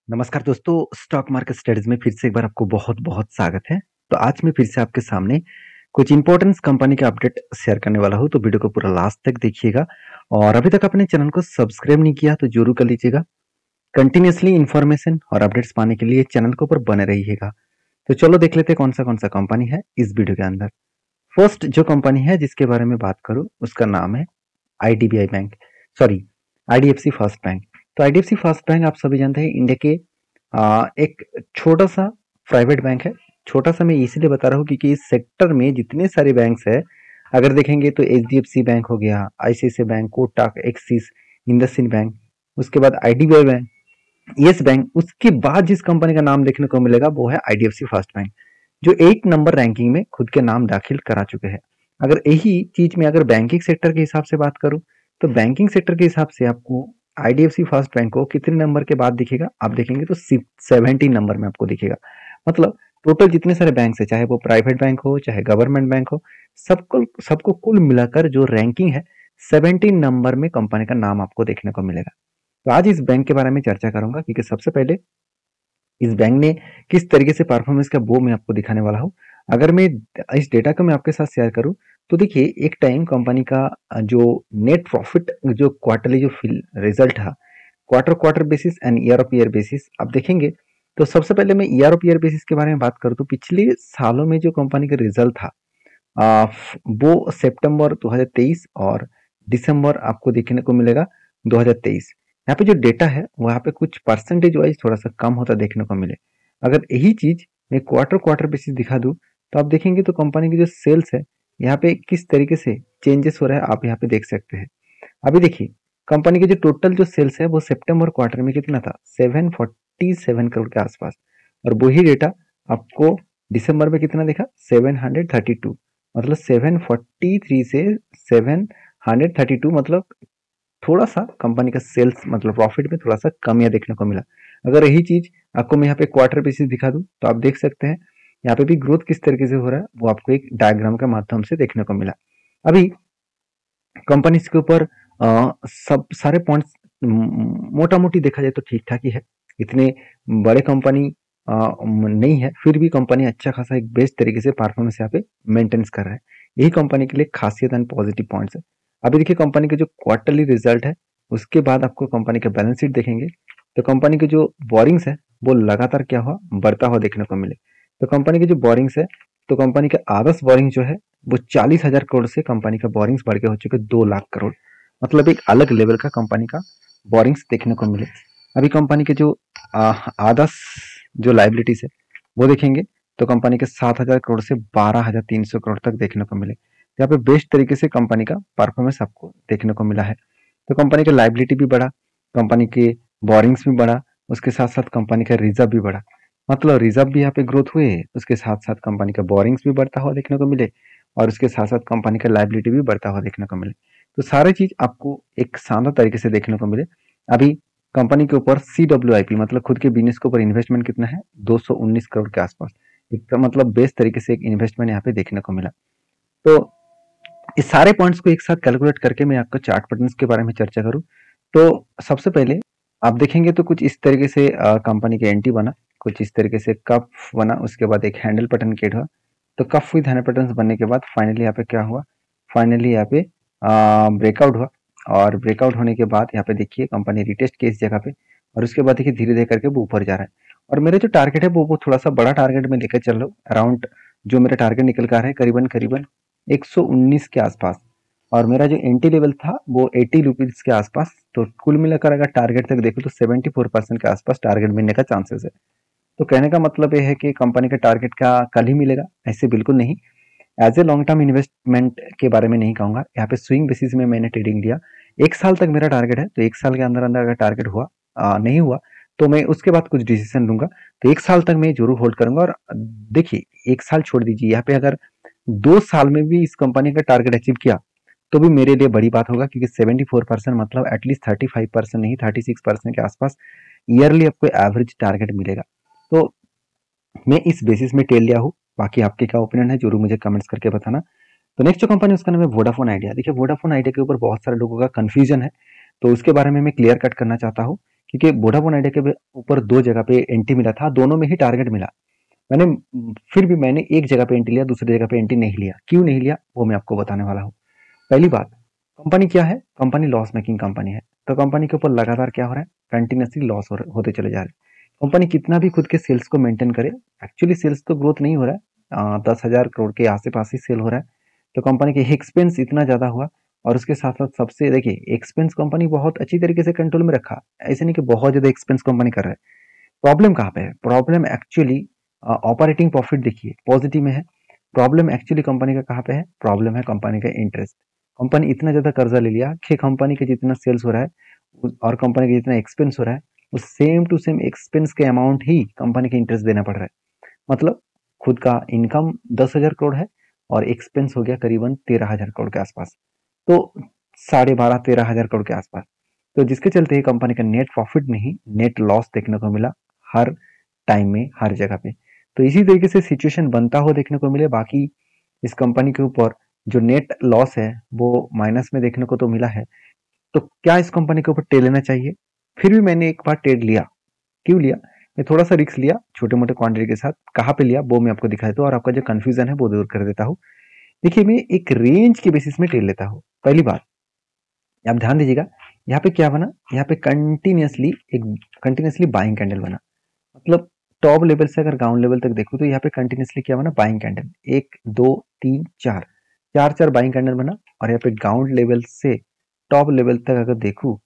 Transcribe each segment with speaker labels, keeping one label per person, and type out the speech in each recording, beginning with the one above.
Speaker 1: नमस्कार दोस्तों, stock market studies में फिर से एक बार आपको बहुत-बहुत स्वागत है। तो आज मैं फिर से आपके सामने कुछ इंपॉर्टेंट कंपनी का अपडेट शेयर करने वाला हूँ, तो वीडियो को पूरा लास्ट तक देखिएगा। और अभी तक अपने चैनल को सब्सक्राइब नहीं किया तो जरूर कर लीजिएगा। कंटिन्यूअसली इन्फॉर्मेशन और अपडेट्स पाने के लिए चैनल के ऊपर बने रहिएगा। तो चलो देख लेते हैं कौन सा कंपनी है इस वीडियो के अंदर। फर्स्ट जो कंपनी है जिसके बारे में बात करूँ उसका नाम है IDBI bank, sorry IDFC first bank. तो आईडीएफसी फर्स्ट बैंक आप सभी जानते हैं इंडिया के एक छोटा सा प्राइवेट बैंक है। छोटा सा मैं इसलिए बता रहा हूँ क्योंकि इस सेक्टर में जितने सारे बैंक्स है, अगर देखेंगे तो एचडीएफसी बैंक हो गया, ICICI bank, Kotak, axis, IndusInd bank, उसके बाद आईडीबीआई बैंक, यस बैंक, उसके बाद जिस कंपनी का नाम देखने को मिलेगा वो है आईडीएफसी फर्स्ट बैंक, जो 8 नंबर रैंकिंग में खुद के नाम दाखिल करा चुके हैं। अगर यही चीज में अगर बैंकिंग सेक्टर के हिसाब से बात करूं तो बैंकिंग सेक्टर के हिसाब से आपको आईडीएफसी फर्स्ट बैंक को कितने नंबर के बाद दिखेगा, आप देखेंगे तो 17 नंबर में आपको दिखेगा। मतलब टोटल जितने सारे बैंक है, चाहे वो प्राइवेट बैंक हो चाहे गवर्नमेंट बैंक हो, सबको सबको कुल मिलाकर जो रैंकिंग है 17 नंबर में कंपनी का नाम आपको देखने को मिलेगा। तो आज इस बैंक के बारे में चर्चा करूंगा क्योंकि सबसे पहले इस बैंक ने किस तरीके से परफॉर्मेंस का वो मैं आपको दिखाने वाला हूँ। अगर मैं इस डेटा को मैं आपके साथ शेयर करूँ तो देखिए एक टाइम कंपनी का जो नेट प्रॉफिट जो क्वार्टरली जो रिजल्ट था, quarter quarter basis and year of year basis आप देखेंगे तो सबसे पहले मैं ईयर ऑफ ईयर बेसिस के बारे में बात करूँ तो पिछले सालों में जो कंपनी का रिजल्ट था वो सितंबर 2023 और दिसंबर आपको देखने को मिलेगा 2023। यहाँ पे जो डेटा है वहाँ पे कुछ परसेंटेज वाइज थोड़ा सा कम होता देखने को मिले। अगर यही चीज मैं क्वार्टर क्वार्टर बेसिस दिखा दूं तो आप देखेंगे तो कंपनी की जो सेल्स है यहाँ पे किस तरीके से चेंजेस हो रहा है आप यहाँ पे देख सकते हैं। अभी देखिए कंपनी की जो टोटल जो सेल्स है वो सितंबर क्वार्टर में कितना था, 747 करोड़ के आसपास, और वही डेटा आपको दिसंबर में कितना देखा, 732। मतलब 743 से 732, मतलब थोड़ा सा कंपनी का सेल्स मतलब प्रॉफिट में थोड़ा सा कमियां देखने को मिला। अगर यही चीज आपको मैं यहाँ पे क्वार्टर बेसिस दिखा दूं तो आप देख सकते हैं यहाँ पे भी ग्रोथ किस तरीके से हो रहा है वो आपको एक डायग्राम के माध्यम से देखने को मिला। अभी कंपनी के ऊपर सब सारे पॉइंट्स मोटा मोटी देखा जाए तो ठीक ठाक ही है। इतने बड़े कंपनी नहीं है, फिर भी कंपनी अच्छा खासा एक बेस्ट तरीके से परफॉर्मेंस यहाँ पे मेंटेन्स कर रहा है। यही कंपनी के लिए खासियत एंड पॉजिटिव पॉइंट्स है। अभी देखिए कंपनी के जो क्वार्टरली रिजल्ट है उसके बाद आपको कंपनी का बैलेंस शीट देखेंगे तो कंपनी के जो बोरिंग्स है वो लगातार क्या हुआ, बढ़ता हुआ देखने को मिले। तो कंपनी की जो बोरिंग्स है तो कंपनी का आदर्श बोरिंग जो है वो 40,000 करोड़ से कंपनी का बोरिंग्स बढ़ के हो चुके 2 लाख करोड़। मतलब एक अलग लेवल का कंपनी का बोरिंग्स देखने को मिले। अभी कंपनी के जो आदर्श जो लाइबिलिटीज है वो देखेंगे तो कंपनी के 7,000 करोड़ से 12,300 करोड़ तक देखने को मिले। यहाँ पे बेस्ट तरीके से कंपनी का परफॉर्मेंस आपको देखने को मिला है। तो कंपनी का लाइबिलिटी भी बढ़ा, कंपनी के बोरिंग्स भी बढ़ा, उसके साथ साथ कंपनी का रिजर्व भी बढ़ा। मतलब रिजर्व भी यहाँ पे ग्रोथ हुए, उसके साथ साथ कंपनी का बोरिंग्स भी बढ़ता हुआ देखने को मिले, और उसके साथ साथ कंपनी का लाइबिलिटी भी बढ़ता हुआ देखने को मिले। तो सारे चीज आपको एक शानदार तरीके से देखने को मिले। अभी कंपनी के ऊपर CWIP मतलब खुद के बिजनेस के ऊपर इन्वेस्टमेंट कितना है, 219 करोड़ के आसपास। इसका मतलब बेस्ट तरीके से एक इन्वेस्टमेंट यहाँ पे देखने को मिला। तो इस सारे पॉइंट्स को एक साथ कैलकुलेट करके मैं आपको चार्ट पैटर्न्स के बारे में चर्चा करूं तो सबसे पहले आप देखेंगे तो कुछ इस तरीके से कंपनी के एंटी बना, कुछ इस तरीके से कप बना, उसके बाद एक हैंडल पैटर्न क्रिएट हुआ। तो कप विद हैंडल पैटर्न बनने के बाद फाइनली यहाँ पे क्या हुआ, फाइनली यहाँ पे ब्रेकआउट हुआ, और ब्रेकआउट होने के बाद यहाँ पे देखिए कंपनी रिटेस्ट की इस जगह पे, और उसके बाद देखिए धीरे धीरे करके वो ऊपर जा रहा है। और मेरा जो टारगेट है वो थोड़ा सा बड़ा टारगेट में लेकर चल रहा हूँ। अराउंड जो मेरा टारगेट निकल कर है करीबन करीबन 119 के आसपास, और मेरा जो एंट्री लेवल था वो 80 रुपीज के आसपास। तो कुल मिलाकर अगर टारगेट तक देखो तो 74% के आसपास टारगेट मिलने का चांसेस है। तो कहने का मतलब ये है कि कंपनी का टारगेट का कल ही मिलेगा, ऐसे बिल्कुल नहीं। As a long term investment के बारे में नहीं कहूंगा, यहाँ पे स्विंग बेसिस में मैंने ट्रेडिंग लिया। 1 साल तक मेरा टारगेट है, तो 1 साल के अंदर अंदर अगर टारगेट हुआ नहीं हुआ तो मैं उसके बाद कुछ डिसीजन लूंगा। तो 1 साल तक मैं जरूर होल्ड करूंगा। और देखिए 1 साल छोड़ दीजिए, यहाँ पे अगर 2 साल में भी इस कंपनी का टारगेट अचीव किया तो भी मेरे लिए बड़ी बात होगा, क्योंकि 74% मतलब एटलीस्ट 35% नहीं 36% के आसपास ईयरली आपको एवरेज टारगेट मिलेगा। तो मैं इस बेसिस में टेल लिया हूँ। बाकी आपके क्या ओपिनियन है जरूर मुझे कमेंट्स करके बताना। तो नेक्स्ट जो कंपनी उसका नाम है वोडाफोन आइडिया। देखिए वोडाफोन आइडिया के ऊपर बहुत सारे लोगों का कंफ्यूजन है, तो उसके बारे में मैं क्लियर कट करना चाहता हूँ क्योंकि वोडाफोन आइडिया के ऊपर 2 जगह पे एंट्री मिला था, दोनों में ही टारगेट मिला। मैंने फिर भी मैंने एक जगह पे एंट्री लिया, दूसरी जगह पे एंट्री नहीं लिया। क्यों नहीं लिया वो मैं आपको बताने वाला हूँ। पहली बात, कंपनी क्या है? कंपनी लॉस मेकिंग कंपनी है। तो कंपनी के ऊपर लगातार क्या हो रहा है? कंटिन्यूसली लॉस होते चले जा रहे हैं। कंपनी कितना भी खुद के सेल्स को मेंटेन करे, एक्चुअली सेल्स तो ग्रोथ नहीं हो रहा है, 10,000 करोड़ के आस पास ही सेल हो रहा है। तो कंपनी के एक्सपेंस इतना ज़्यादा हुआ, और उसके साथ साथ सबसे देखिए एक्सपेंस कंपनी बहुत अच्छी तरीके से कंट्रोल में रखा। ऐसे नहीं कि बहुत ज़्यादा एक्सपेंस कंपनी कर रहा है। प्रॉब्लम कहाँ पे है? प्रॉब्लम एक्चुअली ऑपरेटिंग प्रॉफिट देखिए पॉजिटिव में है। प्रॉब्लम एक्चुअली कंपनी का कहाँ पे है? प्रॉब्लम है कंपनी का इंटरेस्ट। कंपनी इतना ज़्यादा कर्जा ले लिया कि कंपनी के जितना सेल्स हो रहा है और कंपनी का जितना एक्सपेंस हो रहा है, उस सेम टू सेम एक्सपेंस के अमाउंट ही कंपनी के इंटरेस्ट देना पड़ रहा है। मतलब खुद का इनकम 10,000 करोड़ है और एक्सपेंस हो गया करीबन 13,000 करोड़ के आसपास, तो 12,500-13,000 करोड़ के आसपास। तो जिसके चलते कंपनी का नेट प्रॉफिट नहीं नेट लॉस देखने को मिला हर टाइम में, हर जगह पे। तो इसी तरीके से सिचुएशन बनता हो देखने को मिले। बाकी इस कंपनी के ऊपर जो नेट लॉस है वो माइनस में देखने को तो मिला है। तो क्या इस कंपनी के ऊपर ट्रेड लेना चाहिए? फिर भी मैंने एक बार ट्रेड लिया। क्यों लिया? मैं थोड़ा सा रिस्क लिया छोटे मोटे क्वांटिटी के साथ। कहाँ पे लिया वो मैं आपको दिखा देता हूँ और आपका जो कंफ्यूजन है वो दूर कर देता हूँ। देखिए, मैं एक रेंज के बेसिस में ट्रेड लेता हूँ। पहली बात आप ध्यान दीजिएगा, यहाँ पे क्या बना? यहाँ पे कंटिन्यूसली बाइंग कैंडल बना। मतलब टॉप लेवल से अगर ग्राउंड लेवल तक देखो तो यहाँ पे कंटिन्यूसली क्या बना? Buying candle. 1 2 3 4 4 बाइंग कैंडल बना। और यहाँ पे ग्राउंड लेवल से टॉप लेवल तक अगर देखूँ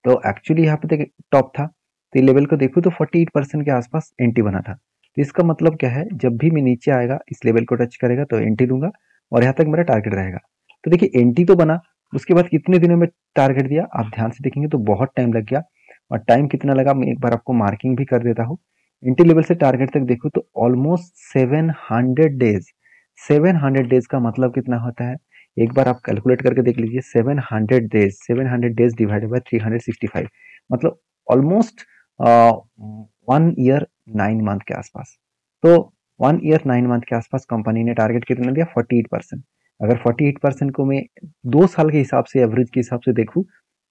Speaker 1: तो एक्चुअली यहाँ पे देखिए टॉप था, तो लेवल को देखूँ तो 48% के आसपास एंट्री बना था। तो इसका मतलब क्या है? जब भी मैं नीचे आएगा इस लेवल को टच करेगा तो एंट्री लूंगा और यहाँ तक मेरा टारगेट रहेगा। तो देखिए एंट्री तो बना, उसके बाद कितने दिनों में टारगेट दिया आप ध्यान से देखेंगे तो बहुत टाइम लग गया। और टाइम कितना लगा मैं एक बार आपको मार्किंग भी कर देता हूँ। एंट्री लेवल से टारगेट तक देखो तो ऑलमोस्ट 700 डेज। 700 डेज का मतलब कितना होता है? एक बार आप कैलकुलेट करके देख लीजिए। 700 डेज डिवाइडेड बाय 365, मतलब ऑलमोस्ट 1 ईयर 9 मंथ के आसपास। तो 1 ईयर 9 मंथ के आसपास कंपनी ने टारगेट कितना दिया? 48%। अगर 48% को मैं 2 साल के हिसाब से एवरेज के हिसाब से देखूँ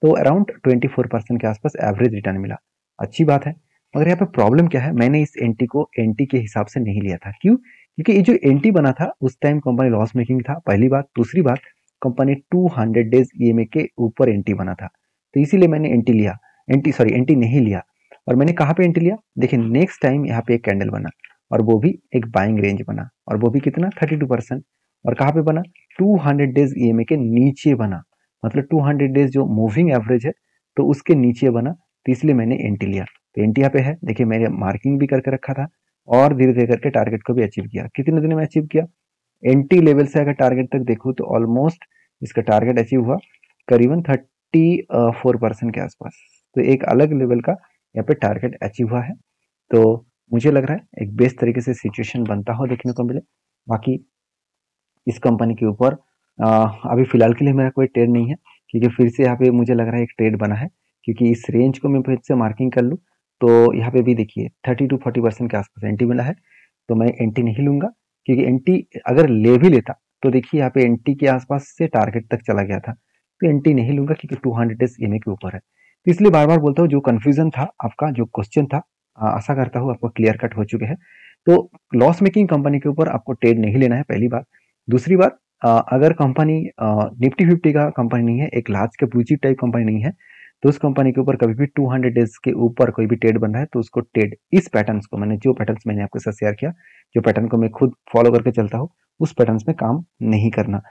Speaker 1: तो अराउंड 24% के आसपास एवरेज रिटर्न मिला। अच्छी बात है। मगर यहाँ पे प्रॉब्लम क्या है? मैंने इस एंटी को एंटी के हिसाब से नहीं लिया था। क्यों? क्योंकि ये जो एंटी बना था उस टाइम कंपनी लॉस मेकिंग था, पहली बात। दूसरी बात, कंपनी 200 डेज ईएमए के ऊपर एंटी बना था, तो इसीलिए मैंने एंटी नहीं लिया। और मैंने कहाँ पे एंट्री लिया? देखिए नेक्स्ट टाइम यहाँ पे एक कैंडल बना और वो भी एक बाइंग रेंज बना, और वो भी कितना? 32%। और कहाँ पे बना? 200 डेज ईएमए के नीचे बना, मतलब 200 डेज जो मूविंग एवरेज है तो उसके नीचे बना, तो इसलिए मैंने एंट्री लिया। तो एंट्री यहाँ पे है, देखिए मैंने मार्किंग भी करके रखा था और धीरे धीरे करके टारगेट को भी अचीव किया। कितने दिन में अचीव किया? एंट्री लेवल से अगर टारगेट तक देखूँ तो ऑलमोस्ट इसका टारगेट अचीव हुआ करीबन 34% के आसपास। तो एक अलग लेवल का यहाँ पे टारगेट अचीव हुआ है। तो मुझे लग रहा है एक बेस्ट तरीके से सिचुएशन बनता हो देखने को मिले। बाकी इस कंपनी के ऊपर अभी फिलहाल के लिए मेरा कोई ट्रेड नहीं है, क्योंकि फिर से यहाँ पे मुझे लग रहा है एक ट्रेड बना है। क्योंकि इस रेंज को मैं फिर से मार्किंग कर लूँ तो यहाँ पे भी देखिए 30-40% के आसपास एंट्री मिला है। तो मैं एंट्री नहीं लूंगा, क्योंकि एंट्री अगर ले भी लेता तो देखिए यहाँ पे एंट्री के आसपास से टारगेट तक चला गया था। तो एंट्री नहीं लूंगा क्योंकि 200 डेज ईएमए के ऊपर है। तो इसलिए बार बार बोलता हूँ, जो कंफ्यूजन था आपका, जो क्वेश्चन था, आशा करता हूँ आपको क्लियर कट हो चुके हैं। तो लॉस मेकिंग कंपनी के ऊपर आपको ट्रेड नहीं लेना है, पहली बात। दूसरी बात, अगर कंपनी निफ्टी 50 का कंपनी नहीं है, एक large cap blue chip type company नहीं है, तो उस कंपनी के ऊपर कभी भी 200 डेज के ऊपर कोई भी ट्रेड बन रहा है तो उसको ट्रेड इस पैटर्न्स को, जो पैटर्न्स मैंने आपके साथ शेयर किया, जो पैटर्न को मैं खुद फॉलो करके चलता हूँ, उस पैटर्न्स में काम नहीं करना।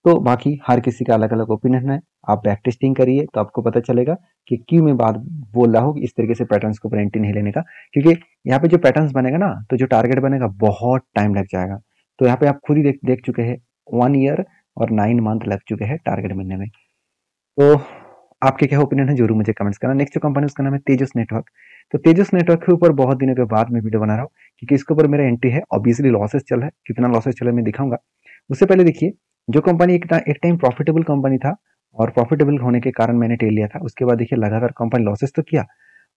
Speaker 1: तो बाकी हर किसी का अलग अलग ओपिनियन है। आप बैक टेस्टिंग करिए तो आपको पता चलेगा कि क्यों मैं बात बोल रहा हूँ इस तरीके से पैटर्न्स को एंट्री नहीं लेने का। क्योंकि यहाँ पे जो पैटर्न्स बनेगा ना, तो जो टारगेट बनेगा बहुत टाइम लग जाएगा। तो यहाँ पे आप खुद ही देख चुके हैं 1 ईयर और 9 मंथ लग चुके हैं टारगेट बनने में। तो आपके क्या ओपिनियन है जरूर मुझे कमेंट्स करना। नेक्स्ट जो कंपनी उसका नाम है तेजस नेटवर्क। तो तेजस नेटवर्क के ऊपर बहुत दिनों के बाद मैं वीडियो बना रहा हूँ, क्योंकि इसके ऊपर मेरा एंट्री है। ऑब्वियसली लॉसेस चल रहा है, कितना लॉसेस चल रहा है मैं दिखाऊंगा। उससे पहले देखिए, जो कंपनी एक टाइम प्रॉफिटेबल कंपनी था और प्रॉफिटेबल होने के कारण मैंने टेल लिया था, उसके बाद देखिए लगातार कंपनी लॉसेस तो किया।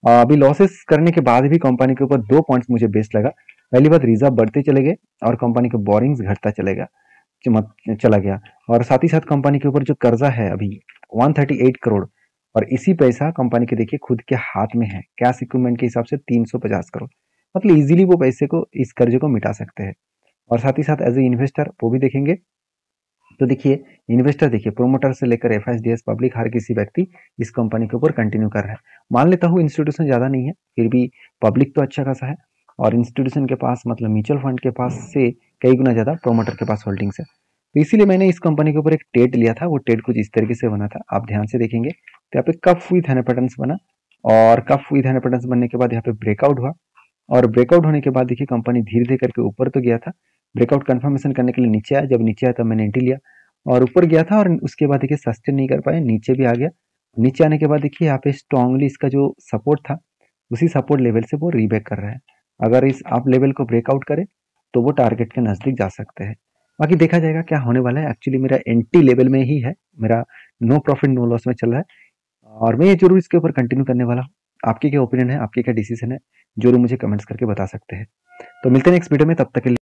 Speaker 1: अभी लॉसेस करने के बाद भी कंपनी के ऊपर 2 पॉइंट्स मुझे बेस्ट लगा। पहली बात, रिजर्व बढ़ते चले गए और कंपनी के बोरिंग्स घटता चला गया। और साथ ही साथ कंपनी के ऊपर जो कर्जा है अभी 138 करोड़, और इसी पैसा कंपनी के देखिए खुद के हाथ में है, कैश इक्विपमेंट के हिसाब से 350 करोड़, मतलब इजीली वो पैसे को, इस कर्जे को मिटा सकते हैं। और साथ ही साथ एज ए इन्वेस्टर वो भी देखेंगे। तो देखिए इन्वेस्टर, देखिए प्रोमोटर से लेकर एफआईडीएस पब्लिक, हर किसी व्यक्ति इस कंपनी के ऊपर कंटिन्यू कर रहा है। मान लेता हूँ इंस्टीट्यूशन ज्यादा नहीं है, फिर भी पब्लिक तो अच्छा खासा है, और इंस्टीट्यूशन के पास मतलब म्यूचुअल फंड के पास से कई गुना ज्यादा प्रोमोटर के पास होल्डिंग्स है। तो इसीलिए मैंने इस कंपनी के ऊपर एक टेड लिया था। वो टेड कुछ इस तरीके से बना था, आप ध्यान से देखेंगे तो यहाँ पे कफ विथ हैनेपेटेंस बना, और कफ विथ हैनेपेटेंस बनने के बाद यहाँ पे ब्रेकआउट हुआ, और ब्रेकआउट होने के बाद देखिए कंपनी धीरे धीरे करके ऊपर तो गया था, ब्रेकआउट कंफर्मेशन करने के लिए नीचे आया, जब नीचे आया तब मैंने एंट्री लिया, और ऊपर गया था और उसके बाद देखिए सस्टेन नहीं कर पाए, नीचे भी आ गया। नीचे आने के बाद देखिए यहाँ पे स्ट्रांगली इसका जो सपोर्ट था उसी सपोर्ट लेवल से वो रीबैक कर रहा है। अगर इस आप लेवल को ब्रेकआउट करे तो वो टारगेट के नजदीक जा सकते हैं। बाकी देखा जाएगा क्या होने वाला है। एक्चुअली मेरा एंट्री लेवल में ही है, मेरा नो प्रॉफिट नो लॉस में चल रहा है, और मैं ये जरूर इसके ऊपर कंटिन्यू करने वाला हूँ। आपकी क्या ओपिनियन है, आपकी क्या डिसीजन है, जरूर मुझे कमेंट्स करके बता सकते हैं। तो मिलते हैं नेक्स्ट वीडियो में, तब तक के लिए